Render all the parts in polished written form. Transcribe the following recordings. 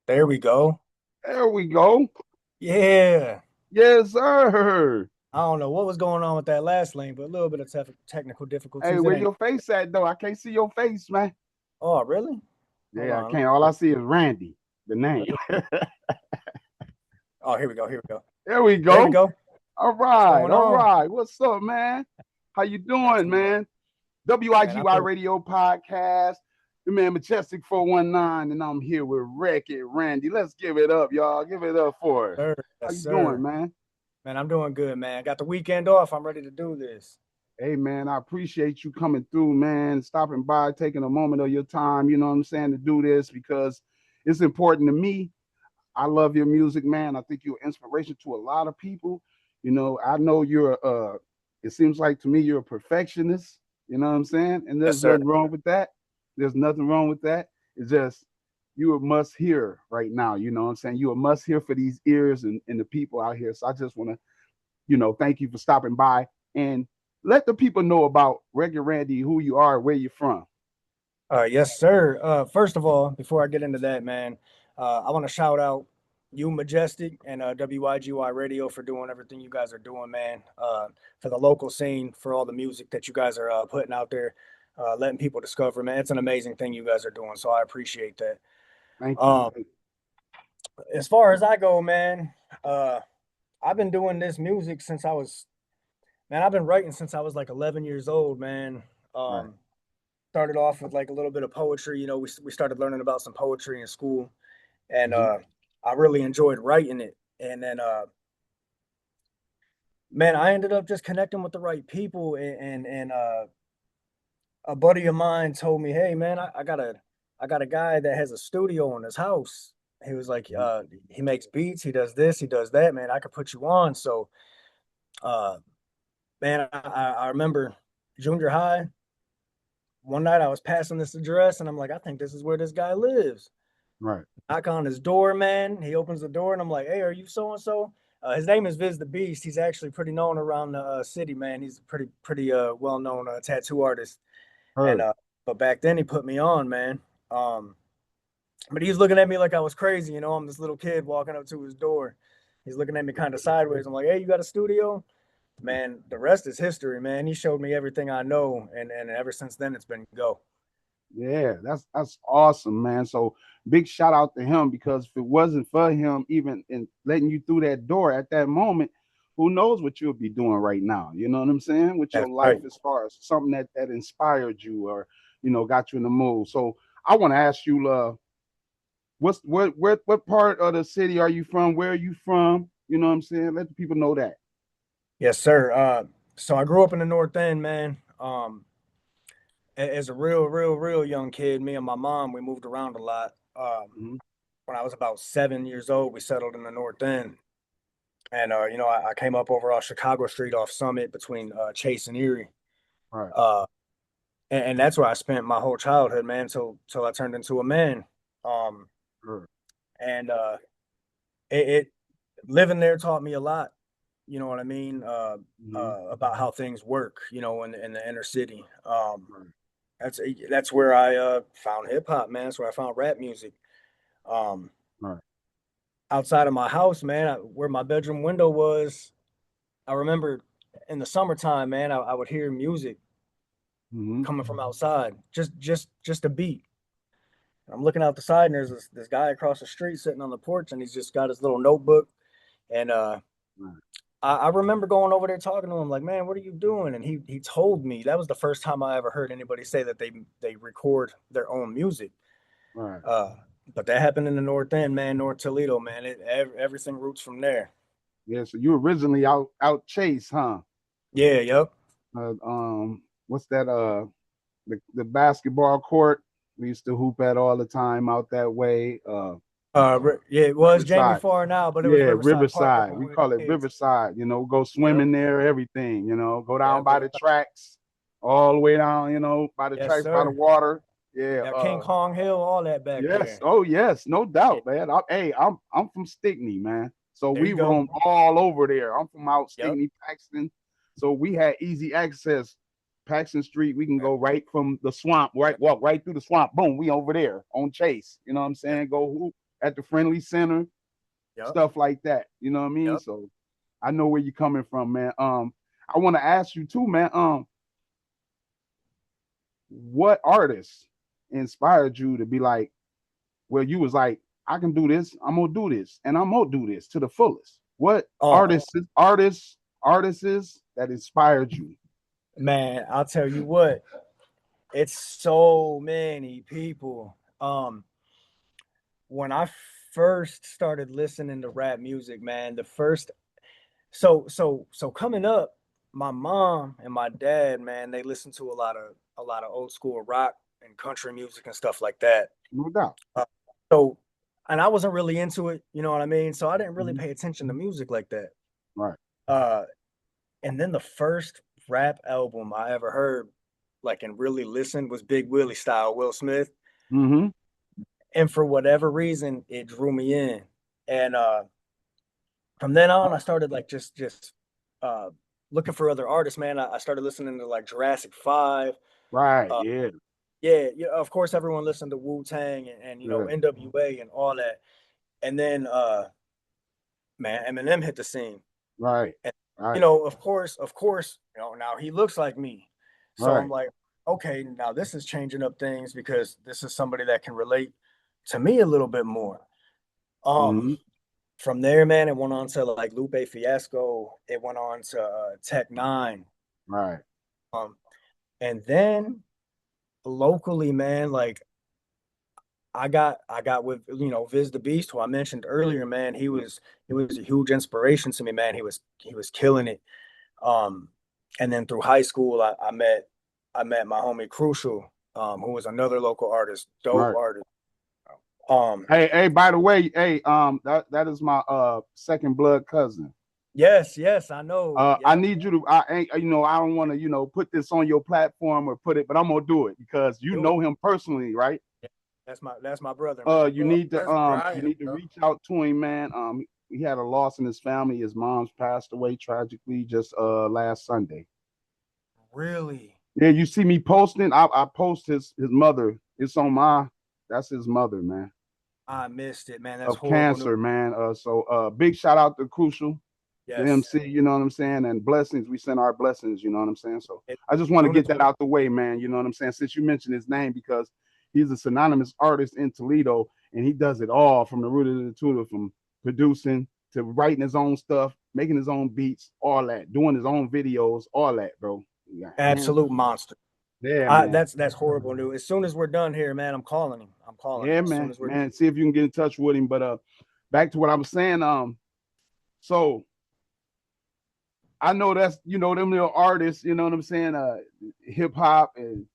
There we go. There we go. Yeah. Yes, sir. I don't know what was going on with that last lane, but a little bit of technical Hey, difficulties. It where ain't. your face at though? I can't see your face, man. Oh, really? Hold Yeah, I on. Let me can't. All I look. see is Randy, the name. Oh, here we go. Here we go. There we There we go. go. All What's right, going all on? right. What's up, man? How you Not doing, too much. man? Man, I'm W.I.G.Y doing Radio Podcast. The man Majestic 419, and I'm here with Wreckitrandy. Let's give it up, y'all. Give it up for her. sir. How Yes, you doing, sir. man? Man, I'm doing good, man. Got the weekend off. I'm ready to do this. Hey man, I appreciate you coming through, man, stopping by, taking a moment of your time, you know what I'm saying, to do this because it's important to me. I love your music, man. I think you're an inspiration to a lot of people. I know you're it seems like to me you're a perfectionist, you know what I'm saying? And Yes, there's sir. nothing wrong with that. There's nothing wrong with that. It's just you a must hear right now, you know what I'm saying? You a must hear for these ears and the people out here. So I just want to thank you for stopping by and let the people know about Wreckitrandy, who you are, where you're from. Yes, sir. First of all, before I get into that, man, I want to shout out you, Majestic, and W.I.G.Y Radio for doing everything you guys are doing, man. For the local scene, for all the music that you guys are putting out there, letting people discover, man. It's an amazing thing you guys are doing, so I appreciate that. Thank you. Um, as far as I go, man, uh, I've been doing this music since man, I've been writing since I was like 11 years old, man. Right. Um, Started off with like a little bit of poetry. We started learning about some poetry in school, and Mm-hmm. I really enjoyed writing it. And then, man, I ended up just connecting with the right people. And a buddy of mine told me, "Hey, man, I got a guy that has a studio in his house." He was like, Mm-hmm. "He makes beats. He does this. He does that. Man, I could put you on." So, uh, man, I remember junior high. One night I was passing this address, and I'm like, "I think this is where this guy lives." Right. Knock on his door, man. He opens the door, and I'm like, "Hey, are you so and so?" His name is Viz the Beast. He's actually pretty known around the city, man. He's a pretty well known tattoo artist. And Heard. but back then he put me on, man. Um, but he's looking at me like I was crazy. I'm this little kid walking up to his door. He's looking at me kind of sideways. I'm like, "Hey, you got a studio?" Man, the rest is history, man. He showed me everything I know, and ever since then it's been go. Yeah, that's awesome, man. So big shout out to him because if it wasn't for him even in letting you through that door at that moment, who knows what you'll be doing right now? You know what I'm saying? With your That's life right. as far as something that inspired you or got you in the mood. So I want to ask you, what part of the city are you from? Where are you from? You know what I'm saying? Let the people know that. Yes, sir. So I grew up in the North End, man. As a real young kid, me and my mom, we moved around a lot. Mm-hmm. When I was about 7 years old, we settled in the North End. And, I came up over off Chicago Street off Summit between Chase and Erie. Right. Uh, and that's where I spent my whole childhood, man, till I turned into a man. Um, Sure. and it living there taught me a lot. You know what I mean? Mm-hmm. About how things work, in the inner city. Right. That's that's where I found hip hop, man. That's where I found rap music. Um, Right. Outside of my house, man, where my bedroom window was, I remember in the summertime, man, I would hear music Mm-hmm. coming from outside, just a beat. I'm looking out the side, and there's this guy across the street sitting on the porch, and he's just got his little notebook. And Right. I remember going over there talking to him, like, "Man, what are you doing?" And he told me that was the first time I ever heard anybody say that they record their own music. Right. Uh, but that happened in the North End, man, North Toledo, man. Everything roots from there. Yeah. So you originally out Chase, huh? Yeah, yep. What's that? The basketball court we used to hoop at all the time out that way. Yeah, it was Jamie Riverside. Farr now, but it was Yeah, Riverside Park Riverside. when We we were call it kids. Riverside. Go Yep, swimming there, everything. Go down yep, by the yep. tracks, all the way down. By the Yes, tracks, by the sir. water. Yeah. Yeah, King Kong Hill, all that back Yes. there. Oh, yes. No Yeah, doubt, man. I'm from Stickney, man. So there we you go. roam all over there. I'm from out Yep. Stickney, Paxton. So we had easy access. Paxton Street, we can go right from the swamp, right, walk right through the swamp. Boom, we over there on Chase. You know what I'm saying? Go hoop. at the Friendly Center, Yep. stuff like that. You know what I mean? Yep. So I know where you're coming from, man. I want to ask you too, man. What artists inspired you to be like, well, you was like, I can do this, I'm gonna do this, and I'm gonna do this to the fullest. What Oh artists that inspired you? man, I'll tell you what. It's so many people. When I first started listening to rap music, man, the first so coming up, my mom and my dad, man, they listened to a lot of old school rock and country music and stuff like that. No doubt. Uh, so and I wasn't really into it, you know what I mean? So I didn't really Mhm. pay attention to music like that. Right. Uh and then the first rap album I ever heard, like and really listened, was Big Willie style, Will Smith. Mm-hmm. And for whatever reason, it drew me in. And from then on, I started like just uh, looking for other artists. Man, I started listening to like Jurassic 5. Right. Uh, Yeah. yeah, yeah. Of course, everyone listened to Wu Tang and Yeah. NWA and all that. And then man, Eminem hit the scene. Right. And Right. of course, now he looks like me. So I'm Right. like, okay, now this is changing up things because this is somebody that can relate to me a little bit more. Um, Mm-hmm. from there, man, it went on to like Lupe Fiasco. It went on to Tech Nine. Right. Um, and then locally, man, like I got with Viz the Beast, who I mentioned earlier, man. He was a huge inspiration to me, man. He was killing it. Um, and then through high school, I met my homie Crucial, who was another local artist, dope Right. artist. Um, Hey, by the way, hey, that is my second blood cousin. yes, yes, I know. I Yep, need you to. I ain't. I don't want to. Put this on your platform or put it, but I'm gonna do it because you do it. know him personally, right? Yeah, that's my brother, man. That's You Brian, need to bro. reach out to him, man. He had a loss in his family. His mom's passed away tragically just last Sunday. Really, Yeah, you see me posting. I post his mother. It's on my. That's his mother, man. I missed it, man. That's Of horrible news. cancer, man. So big shout out to Crucial, the Yes. MC. You know what I'm saying? And blessings. We send our blessings. You know what I'm saying? So As I just want to soon as get that out the way, man. You know what I'm saying? Since you mentioned his name, because he's a synonymous artist in Toledo, and he does it all from the root of the tutor, from producing to writing his own stuff, making his own beats, all that, doing his own videos, all that, bro. You got hands. absolute monster. Yeah, I man. that's horrible news. As soon as we're done here, man, I'm calling him. I'm calling him Yeah, as soon man. as we're done. Man, see if you can get in touch with him. But back to what I was saying. So I know that's them little artists, you know what I'm saying? Hip hop, and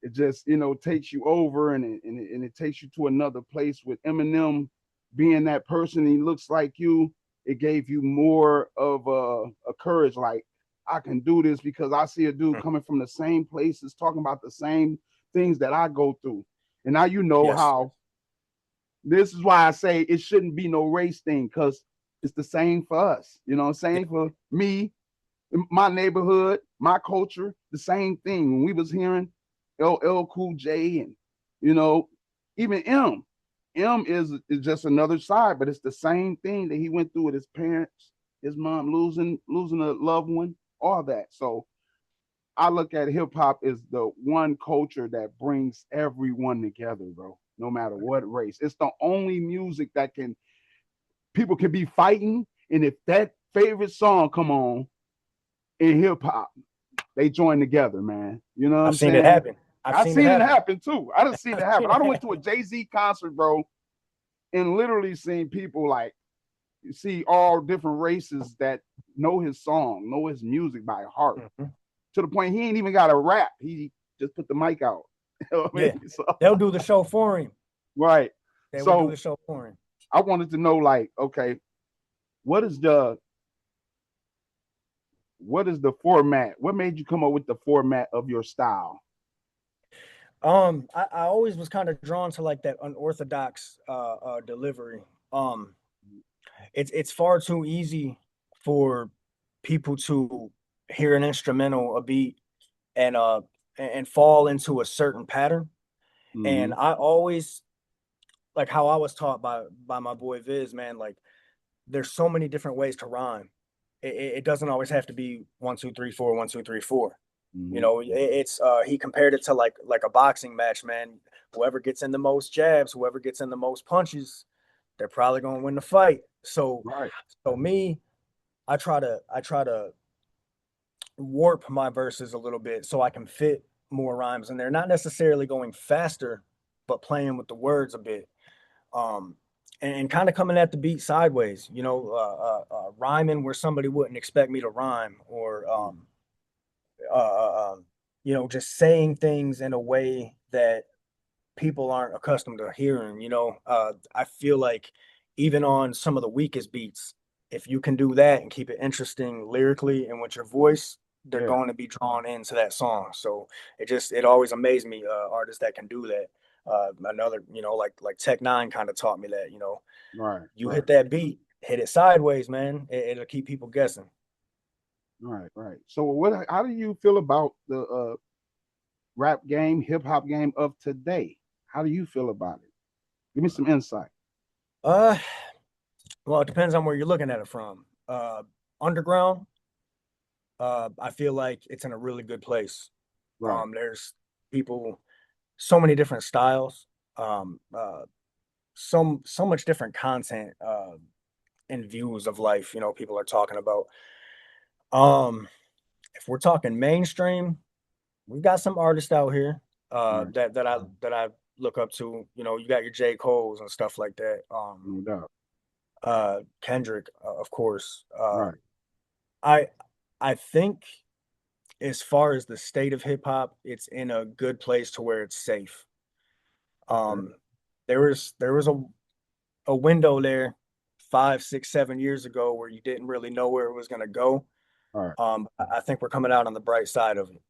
it just takes you over, and it takes you to another place with Eminem being that person. He looks like you. It gave you more of a courage, like I can do this because I see a dude Mm. coming from the same places, talking about the same things that I go through. And now you know Yes. how this is why I say it shouldn't be no race thing, because it's the same for us. You know what I'm Yeah. saying? For me, my neighborhood, my culture, the same thing. When we was hearing LL Cool J and you know, even M is just another side, but it's the same thing that he went through with his parents, his mom losing a loved one, all that. So I look at hip hop as the one culture that brings everyone together, bro. No matter what race, it's the only music that can people can be fighting, and if that favorite song come on in hip hop, they join together, man. You know what I've I'm seen it saying? happen. I've I've seen it seen it happen. happen too. I done seen it I've happen. seen I it done went to a happen. Jay-Z concert, bro, and literally seen people like you see all different races that know his song, know his music by heart. Mhm. To the point he ain't even got a rap. He just put the mic out. You know what I Yeah. mean? So, They'll do the show for him. right. They will do So the show for him. I wanted to know, like, okay, what is the format? What made you come up with the format of your style? I always was kind of drawn to like that unorthodox delivery. Um, it's far too easy for people to hear an instrumental, a beat, and fall into a certain pattern. And Mm-hmm. I always like how I was taught by my boy Viz, man. Like there's so many different ways to rhyme. It doesn't always have to be 1 2 3 4, 1 2 3 4. You Mm-hmm. know, it's he compared it to like a boxing match, man. Whoever gets in the most jabs, whoever gets in the most punches, they're probably gonna win the fight. Right. So me, I try to warp my verses a little bit so I can fit more rhymes in there. Not necessarily going faster, but playing with the words a bit. Um, and kind of coming at the beat sideways, rhyming where somebody wouldn't expect me to rhyme, or uh, uh, um, just saying things in a way that people aren't accustomed to hearing. I feel like even on some of the weakest beats, if you can do that and keep it interesting lyrically and with your voice, they're Yeah. going to be drawn into that song. So it always amazed me, artists that can do that. Another, like Tech 9 kind of taught me that, Right. you Right. hit that beat, hit it sideways, man. It'll keep people guessing. Right. Right. So what? How do you feel about the rap game, hip hop game of today? How do you feel about it? Give me some insight. Uh, well, it depends on where you're looking at it from. Underground, I feel like it's in a really good place. Right. There's people, so many different styles, so much different content, and views of life. People are talking about. Um, if we're talking mainstream, we've got some artists out here, Right. that I look up to. You got your J. Cole's and stuff like that. No doubt. Kendrick, of course. Right. I I think as far as the state of hip hop, it's in a good place to where it's safe. Okay. Um, there was a window there 5 6 7 years ago where you didn't really know where it was going to go. All right. I think we're coming out on the bright side of it.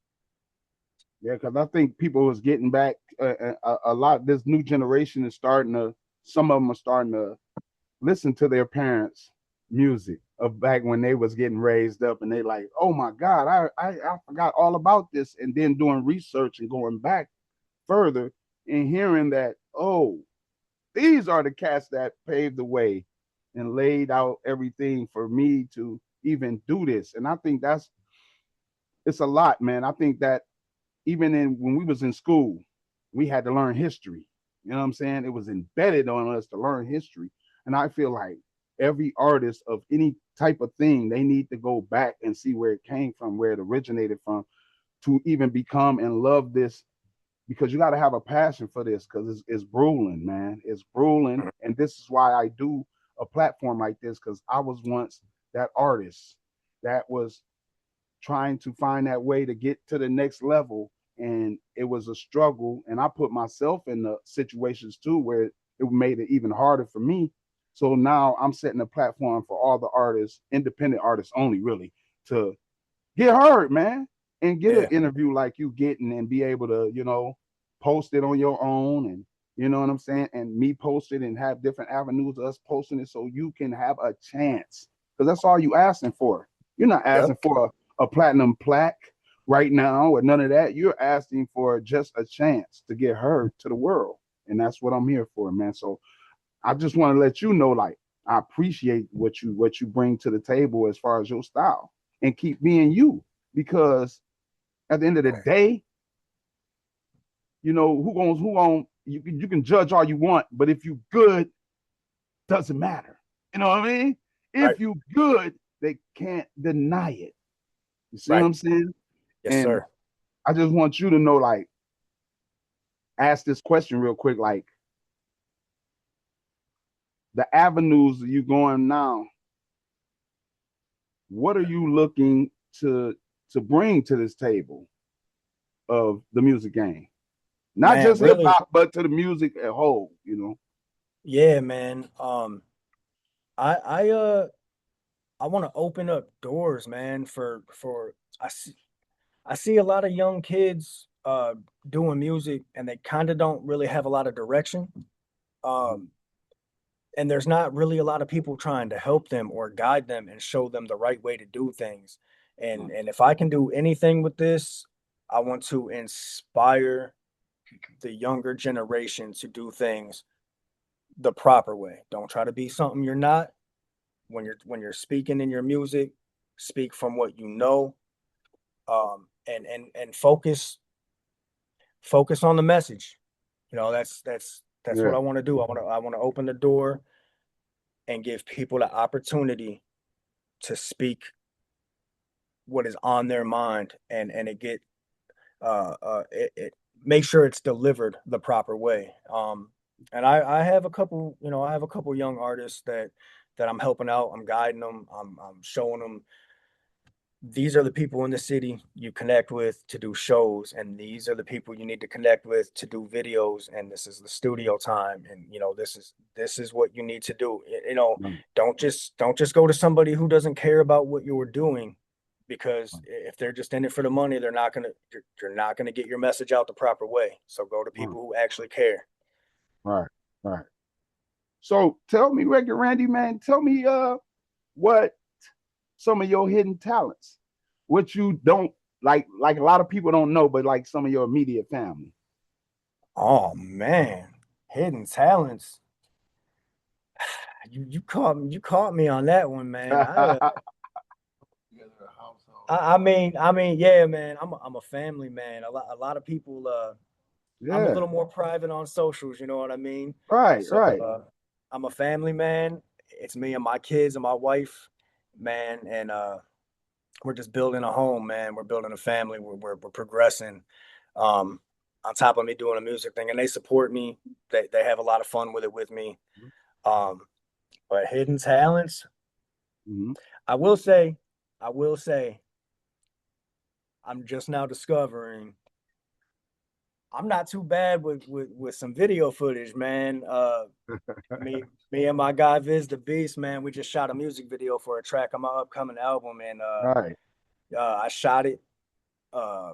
Yeah, because I think people was getting back a lot. This new generation is starting to. Some of them are starting to listen to their parents' music of back when they was getting raised up, and they like, oh my God, I forgot all about this, and then doing research and going back further and hearing that, oh, these are the cats that paved the way and laid out everything for me to even do this. And I think it's a lot, man. I think that even in when we was in school, we had to learn history. You know what I'm saying? It was embedded on us to learn history. And I feel like every artist of any type of thing, they need to go back and see where it came from, where it originated from, to even become and love this, because you got to have a passion for this, because it's grueling, man. It's grueling. And this is why I do a platform like this, because I was once that artist that was trying to find that way to get to the next level. And it was a struggle. And I put myself in the situations too where it made it even harder for me. So now I'm setting a platform for all the artists, independent artists only, really, to get heard, man, and get an Yeah, interview like you getting and be able to, post it on your own, and you know what I'm saying, and me post it and have different avenues of us posting it so you can have a chance. Because that's all you asking for. You're not yep, asking for a platinum plaque right now or none of that. You're asking for just a chance to get heard to the world. And that's what I'm here for, man. So I just want to let you know, like, I appreciate what you bring to the table as far as your style, and keep being you, because at the end of the day, who going you can judge all you want, but if you good, doesn't matter. You know what I mean? right, If you good, they can't deny it. You see what right, I'm saying? yes, And sir. I just want you to know, like, ask this question real quick, like, the avenues that you going now, what are you looking to bring to this table of the music game? Not Man, just hip really, hop, but to the music as a whole. yeah, man. I I uh I want to open up doors, man, for I see a lot of young kids doing music and they kind of don't really have a lot of direction. Mhm. Um and there's not really a lot of people trying to help them or guide them and show them the right way to do things. And if I can do anything with this, I want to inspire the younger generation to do things the proper way. Don't try to be something you're not. When you're speaking in your music, speak from what you know, and focus on the message. That's what Yeah. I want to do. I want to open the door and give people the opportunity to speak what is on their mind, and it make sure it's delivered the proper way. And I have a couple, I have a couple young artists that I'm helping out. I'm guiding them. I'm showing them these are the people in the city you connect with to do shows, and these are the people you need to connect with to do videos, and this is the studio time, and this is what you need to do. Right. Don't just go to somebody who doesn't care about what you were doing, because if they're just in it for the money, you're not gonna get your message out the proper way. So go to Right. people who actually care. Right. Right. So tell me, Wreckitrandy, man, tell me what some of your hidden talents, what you don't like a lot of people don't know, but like some of your immediate family. Oh man, hidden talents. You caught me on that one, man. I mean, yeah, man. I'm a family man. A lot of people. I'm a Yeah. little more private on socials. You know what I mean? Right. So Right. I'm a family man. It's me and my kids and my wife, man, and we're just building a home, man. We're building a family. We're progressing. Um, on top of me doing a music thing, and they support me. They have a lot of fun with it with me. Um, but hidden talents, Mm-hmm. I will say, I will say, I'm just now discovering I'm not too bad with some video footage, man. Me and my guy Viz the Beast, man. We just shot a music video for a track on my upcoming album, and Right. I shot it, uh,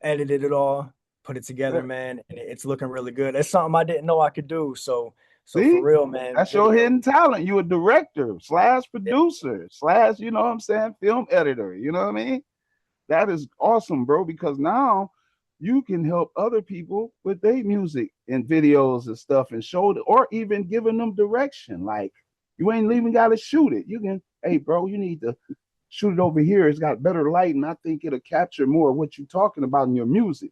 edited it all, put it together, Yeah. man, and it's looking really good. It's something I didn't know I could do. So for See, real, man, that's your video. hidden talent. You a director slash Yeah, producer slash, you know what I'm saying, film editor. You know what I mean? That is awesome, bro, because now you can help other people with their music and videos and stuff and show it, or even giving them direction. Like you ain't even got to shoot it. You can, hey, bro, you need to shoot it over here. It's got better light, and I think it'll capture more of what you're talking about in your music.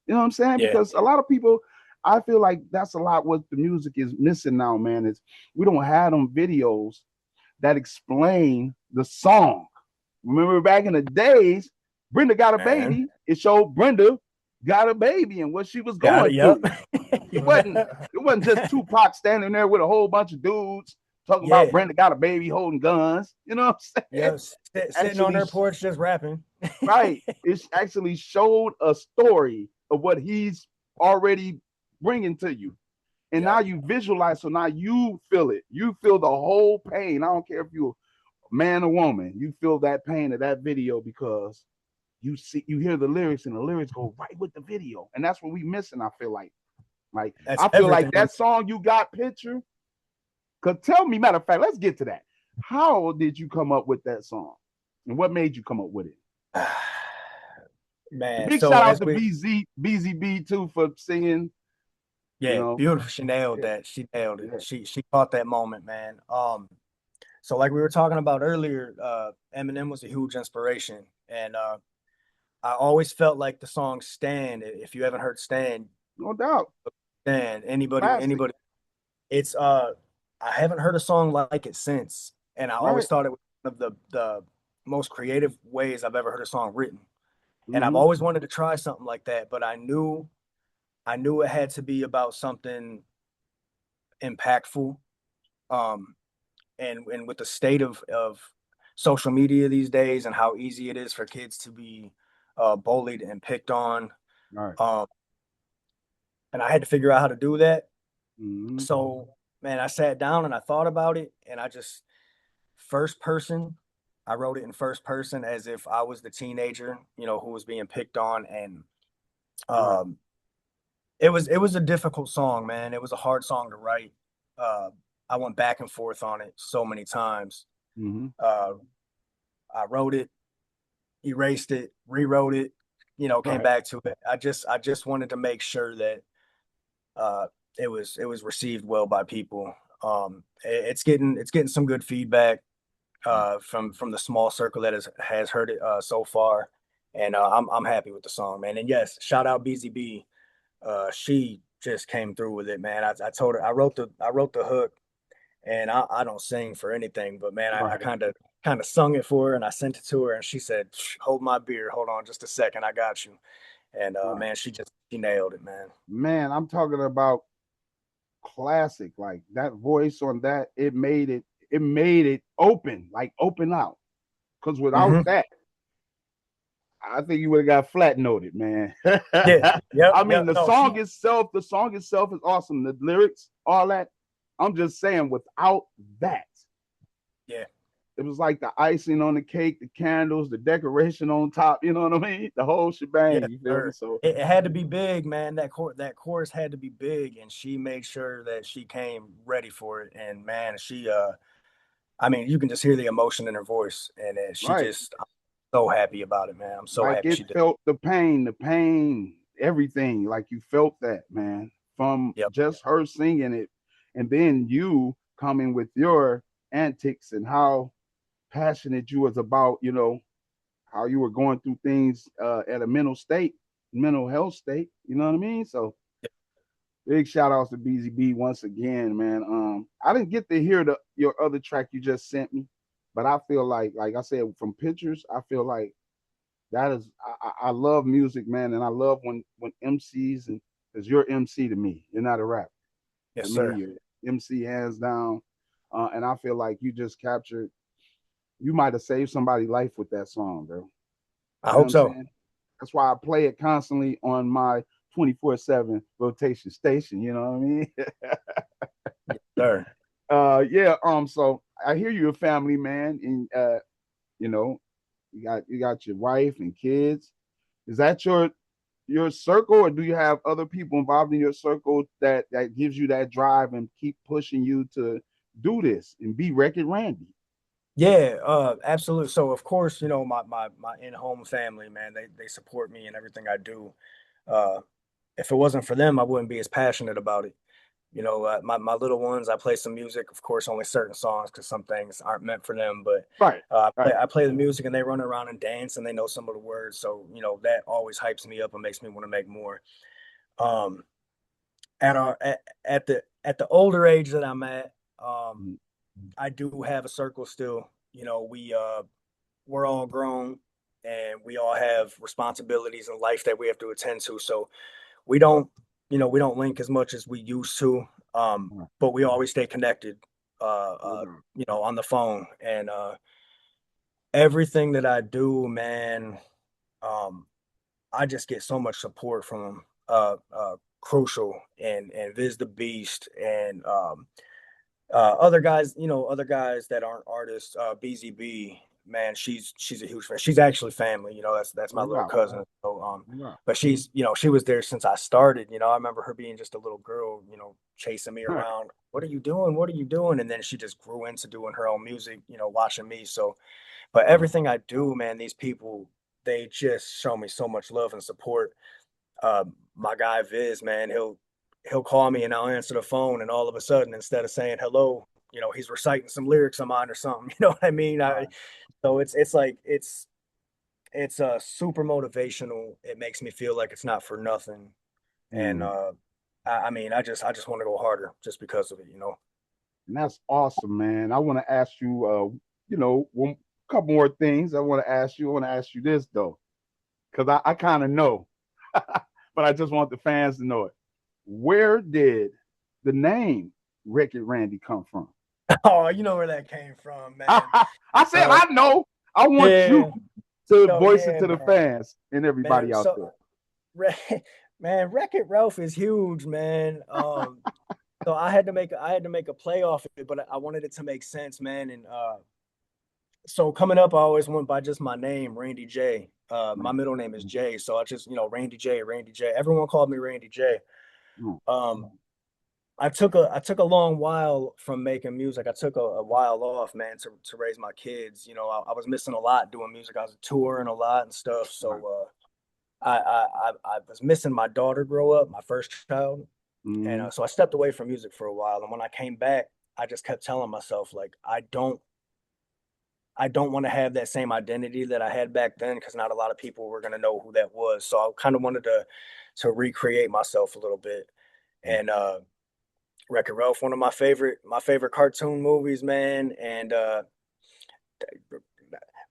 You know what I'm saying? yeah, Because a lot of people, I feel like that's a lot what the music is missing now, man. Is we don't have them videos that explain the song. Remember back in the days, Brenda got a man. baby. It showed Brenda got a baby and what she was Got going it. Yep. through. It wasn't just Tupac standing there with a whole bunch of dudes talking about Yeah. Brenda got a baby holding guns. You know what I'm saying? Yes. Sitting on Actually, their porch just rapping. right. It actually showed a story of what he's already bringing to you. And now Yep. you visualize, so now you feel it. You feel the whole pain. I don't care if you're a man or woman, you feel that pain of that video because you hear the lyrics and the lyrics go right with the video. And that's what we missing, I feel like. Like That's I feel like everything. that song you got picture. Cause tell me, matter of fact, let's get to that. How did you come up with that song? And what made you come up with it? Man, Big so shout as out to we BZB too for singing, you yeah, know. beautiful. She nailed Yeah, that. She nailed it. yeah. She caught that moment, man. So like we were talking about earlier, Eminem was a huge inspiration. And I always felt like the song Stand, if you haven't heard Stand, No doubt. Stand, anybody, Classic. anybody, it's I haven't heard a song like it since. And I always Right. thought it was one of the most creative ways I've ever heard a song written. And I've Mm-hmm. always wanted to try something like that, but I knew it had to be about something impactful. Um, and with the state of social media these days and how easy it is for kids to be bullied and picked on, All right. um, and I had to figure out how to do that. Mm-hmm. So, man, I sat down and I thought about it, and I just first person. I wrote it in first person as if I was the teenager, who was being picked on, and Right. um, it was a difficult song, man. It was a hard song to write. Uh, I went back and forth on it so many times. Mm-hmm. Uh, I wrote it, erased it, rewrote it, came Right. back to it. I just wanted to make sure that it was received well by people. It's getting some good feedback from the small circle that has heard it so far, and I'm happy with the song, man. And yes, shout out BZB. She just came through with it, man. I told her I wrote the hook, and I don't sing for anything, but man, I Right, kind of sung it for her, and I sent it to her, and she said, "Hold my beer, hold on just a second, I got you." And right. man, she nailed it, man. Man, I'm talking about classic. Like that voice on that, it made it open, like open out. Because without Hmm. that, I think you would have got flat noted, man. Yeah, yep, I mean, yep. No, she, the song itself is awesome. The lyrics, all that. I'm just saying, without that, yeah, it was like the icing on the cake, the candles, the decoration on top. You know what I mean? The whole yes, shebang. You feel me? sir. So It had to be big, man. That chorus had to be big, and she made sure that she came ready for it. And man, I mean, you can just hear the emotion in her voice, and right, I'm so happy about it, man. I'm so like happy it she did. felt the pain, everything. Like you felt that, man, from Yep. just her singing it, and then you coming with your antics and how passionate you was about, how you were going through things at a mental health state. You know what I mean? So big shout outs to BZB once again, man. I didn't get to hear your other track you just sent me, but I feel like I said, from pictures, I feel like that is I love music, man, and I love when MCs, and because you're MC to me, you're not a rapper to Yes, me, sir. you're MC hands down, and I feel like you just captured. You might have saved somebody's life with that song, bro. I You know what hope I'm so. saying? That's why I play it constantly on my 24/7 rotation station. You know what I mean? Yes, sir. Yeah. So I hear you're a family man, and you know, you got your wife and kids. Is that your circle, or do you have other people involved in your circle that gives you that drive and keep pushing you to do this and be Wreck-It Randy? Yeah, absolutely. So of course, my in-home family, man, they support me in everything I do. Uh, if it wasn't for them, I wouldn't be as passionate about it. My little ones, I play some music, of course, only certain songs because some things aren't meant for them. But Right, I right, play the music and they run around and dance and they know some of the words. So, that always hypes me up and makes me want to make more. Um, at our at the older age that I'm at, mm, I do have a circle still. We're all grown and we all have responsibilities in life that we have to attend to. So we don't, we don't link as much as we used to. right, But we always stay connected, no doubt. on the phone. And everything that I do, man, um, I just get so much support from Crucial and Viz the Beast and other guys that aren't artists. BZB, man, she's a huge fan. She's actually family. That's my No little doubt. cousin. So No doubt. but she was there since I started. I remember her being just a little girl, chasing me around. What are you doing? What are you doing? And then she just grew into doing her own music. Watching me. So, but Right. everything I do, man, these people, they just show me so much love and support. My guy Viz, man, he'll call me and I'll answer the phone, and all of a sudden, instead of saying hello, he's reciting some lyrics of mine or something. You know what I mean? Right. So it's like it's super motivational. It makes me feel like it's not for nothing, and Mm. I mean, I just want to go harder just because of it. And that's awesome, man. I want to ask you, one couple more things. I want to ask you. I want to ask you this though, because I kind of know, but I just want the fans to know it. Where did the name Wreck-It Randy come from? Oh, you know where that came from, man. I said Uh, I know. I want you yeah. to So voice it yeah, to the man, fans and everybody out So there. Man, Wreck-It Ralph is huge, man. So I had to make a play off of it, but I wanted it to make sense, man. And so coming up, I always went by just my name, Randy J. My Right. middle name is J, so I just Randy J, Randy J. Everyone called me Randy J. Mm. Um, I took a long while from making music. I took a while off, man, to raise my kids. I was missing a lot doing music. I was touring a lot and stuff. Right. So I was missing my daughter grow up, my first child. And Mm-hmm. so I stepped away from music for a while. And when I came back, I just kept telling myself, like, I don't want to have that same identity that I had back then because not a lot of people were going to know who that was. So I kind of wanted to recreate myself a little bit. And Wreck-It Ralph, one of my favorite cartoon movies, man. And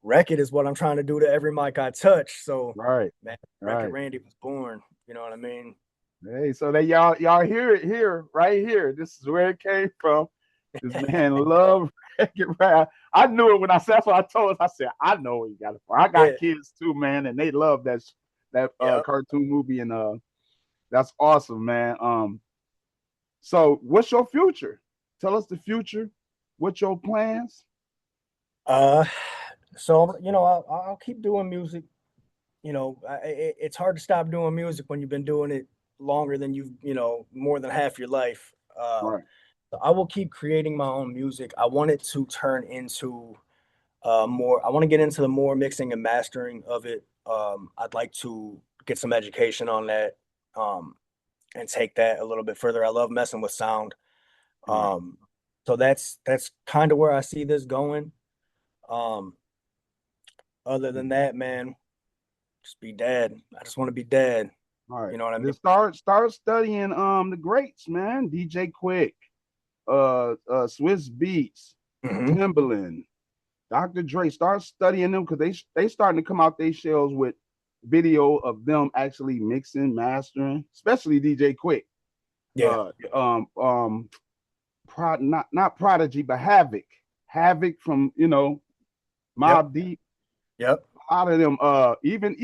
Wreck-It is what I'm trying to do to every mic I touch. So Right, man, Wreck-It right. Randy was born. You know what I mean? Hey, so that y'all hear it here, right here. This is where it came from. This man love Wreck-It Ralph. I knew it when I said, that's what I told us. I said, I know where you got it from. I got Yeah. kids too, man, and they love that Yep. cartoon movie, and that's awesome, man. So what's your future? Tell us the future. What's your plans? Uh, so I'll keep doing music. It's hard to stop doing music when you've been doing it longer than more than half your life. Right, So I will keep creating my own music. I want it to turn into more. I want to get into the more mixing and mastering of it. I'd like to get some education on that, and take that a little bit further. I love messing with sound. right. Um, so that's kind of where I see this going. Um, Other than that, man, just be dad. I just want to be dad. All right. You know what I mean? Then start studying the greats, man. DJ Quick, Swiss Beats, Hmm. Timberland, Dr. Dre. Start studying them because they starting to come out their shells with video of them actually mixing, mastering, especially DJ Quick. Yeah. Uh not Prodigy, but Havoc. Havoc from Yep. Mob Deep. Yep. A lot of them, even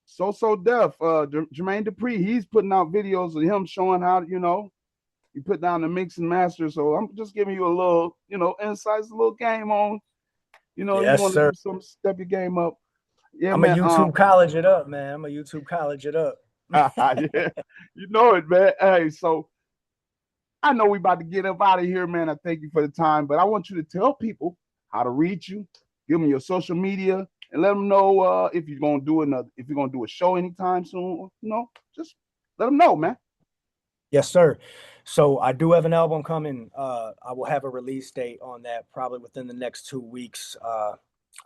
So Def, Jermaine Dupri, he's putting out videos of him showing how you put down the mix and master. So I'm just giving you a little insights, a little game on you Yes, want to sir. do some step your game up. Yeah, I'm a man. YouTube college it up, man. I'm a YouTube college it up. Yeah, you know it, man. Hey, so I know we about to get up out of here, man. I thank you for the time, but I want you to tell people how to reach you. Give them your social media and let them know if you're gonna do a show anytime soon. Just let them know, man. Yes, sir. So I do have an album coming. I will have a release date on that probably within the next 2 weeks.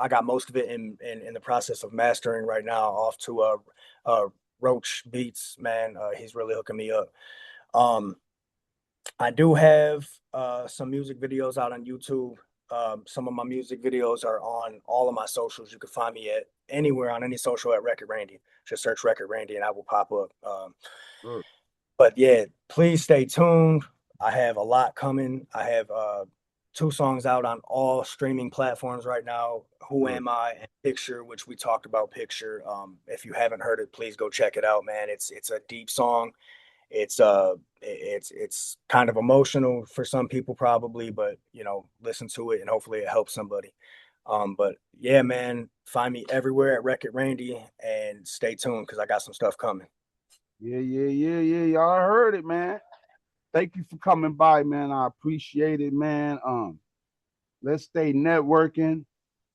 I got most of it in the process of mastering right now off to uh Roach Beats, man. He's really hooking me up. Um, I do have some music videos out on YouTube. Some of my music videos are on all of my socials. You can find me at anywhere on any social at Record Randy. Just search Record Randy and I will pop up. Sure. But yeah, please stay tuned. I have a lot coming. I have two songs out on all streaming platforms right now. Who Sure. Am I and Picture, which we talked about Picture. If you haven't heard it, please go check it out, man. It's a deep song. It's kind of emotional for some people probably, but listen to it and hopefully it helps somebody. But yeah, man, find me everywhere at Wreck It Randy and stay tuned because I got some stuff coming. Yeah, yeah, yeah, yeah. Y'all heard it, man. Thank you for coming by, man. I appreciate it, man. Let's stay networking.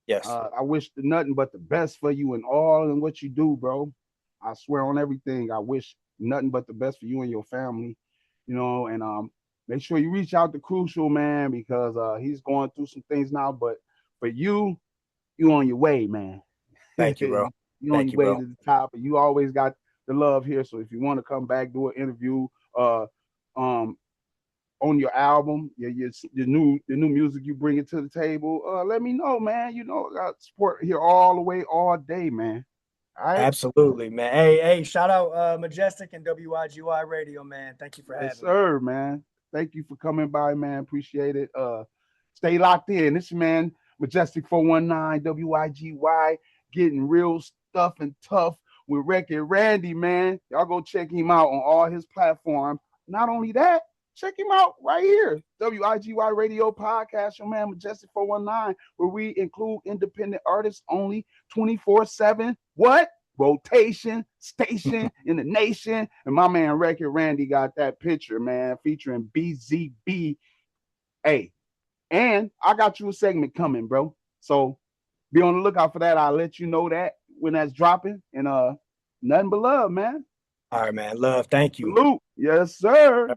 Yes. I wish nothing but the best for you and all and what you do, bro. I swear on everything. I wish nothing but the best for you and your family, and make sure you reach out to Crucial, man, because he's going through some things now. But for you on your way, man. Thank you, bro. You on Thank your you, way bro. to the top, and you always got the love here. So if you want to come back, do an interview, um, on your album, the new music you bring it to the table, let me know, man. I got support here all the way, all day, man. All right. Absolutely, man. Hey, shout out Majestic and W.I.G.Y Radio, man. Thank you for Yes, having me. sir, man. Thank you for coming by, man. Appreciate it. Stay locked in. This man, Majestic 419, W.I.G.Y, getting real stuff and tough with Wreck-It Randy, man. Y'all go check him out on all his platforms. Not only that, check him out right here. W.I.G.Y Radio Podcast, your man, Majestic 419, where we include independent artists only 24/7. What? Rotation, station in the nation. And my man Wreck-It Randy got that picture, man, featuring BZB. Hey, and I got you a segment coming, bro. So be on the lookout for that. I'll let you know that when that's dropping. And nothing but love, man. All right, man. Love. Thank you. Salute. Yes, sir.